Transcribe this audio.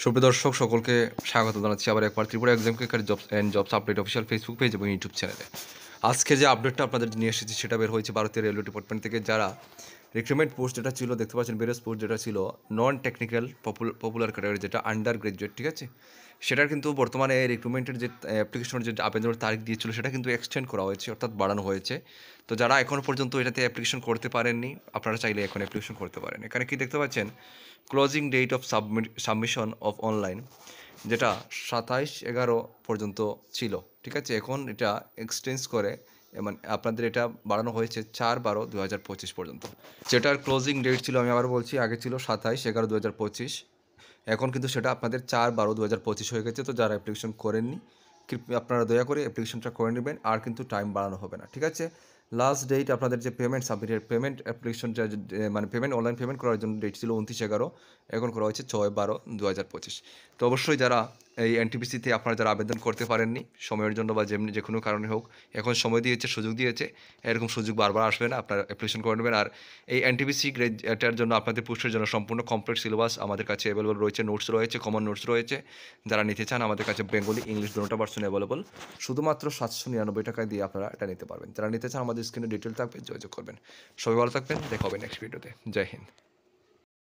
সুপ্রিয় দর্শক সকলকে স্বাগত জানাচ্ছি আবার একবার Tripura exam cracker jobs update official Facebook page এবং ইউটিউব চ্যানেলে। আজকে যে আপডেটটা আপনাদের নিয়ে এসেছি সেটা বের হয়েছে ভারতীয় রেলওয়ে ডিপার্টমেন্ট থেকে। যারা রিক্রুটমেন্ট পোস্ট যেটা ছিল দেখতে পাচ্ছেন, বেরোস পোস্ট যেটা ছিল নন টেকনিক্যাল পপুলার ক্যাটাগরি, যেটা আন্ডার গ্রাজুয়েট, ঠিক আছে, সেটার কিন্তু বর্তমানে রিক্রুটমেন্টের যে অ্যাপ্লিকেশনের যে আবেদনের তারিখ দিয়েছিল সেটা কিন্তু এক্সটেন্ড করা হয়েছে, অর্থাৎ বাড়ানো হয়েছে। তো যারা এখনও পর্যন্ত এটাতে অ্যাপ্লিকেশন করতে পারেননি, আপনারা চাইলে এখন অ্যাপ্লিকেশন করতে পারেন। এখানে কি দেখতে পাচ্ছেন, closing date of submission of online, যেটা 27/11 পর্যন্ত ছিল, ঠিক আছে, এখন এটা এক্সটেন্স করে মানে আপনাদের এটা বাড়ানো হয়েছে 4/12/2025 পর্যন্ত। যেটার ক্লোজিং ডেট ছিল, আমি আবার বলছি, আগে ছিল 27/11/2025, এখন কিন্তু সেটা আপনাদের 4/12/2025 হয়ে গেছে। তো যারা অ্যাপ্লিকেশন করেননি, আপনারা দয়া করে অ্যাপ্লিকেশনটা করে নেবেন, আর কিন্তু টাইম বাড়ানো হবে না, ঠিক আছে। লাস্ট ডেট আপনাদের যে পেমেন্ট সাবমিটের পেমেন্ট অ্যাপ্লিকেশন মানে পেমেন্ট অনলাইন পেমেন্ট করার জন্য ডেট ছিল 29/11, এখন করা হয়েছে 6/12/2025। তো অবশ্যই যারা এই এনটিপিসিতে আপনারা যারা আবেদন করতে পারেননি সময়ের জন্য বা যেমনি যে কোনো কারণে হোক, এখন সময় দিয়েছে, সুযোগ দিয়েছে, এরকম সুযোগ বারবার আসবে না, আপনারা অ্যাপ্লিকেশন করে নেবেন। আর এই এনটিপিসি এটার জন্য আপনাদের পোস্টের জন্য সম্পূর্ণ কমপ্লিট সিলেবাস আমাদের কাছে অ্যাভেলেবল রয়েছে, নোটস রয়েছে, কমন নোটস রয়েছে। যারা নিতে চান আমাদের কাছে বেঙ্গলি ইংলিশ দুটো ভার্সন অ্যাভেলেবল, শুধুমাত্র 799 টাকা দিয়ে আপনারা এটা নিতে পারবেন। যারা নিতে চান আমাদের স্ক্রিনে ডিটেল থাকবে, যোগাযোগ করবেন। সবাই ভালো থাকবেন, দেখা হবে নেক্সট ভিডিওতে। জয় হিন্দ।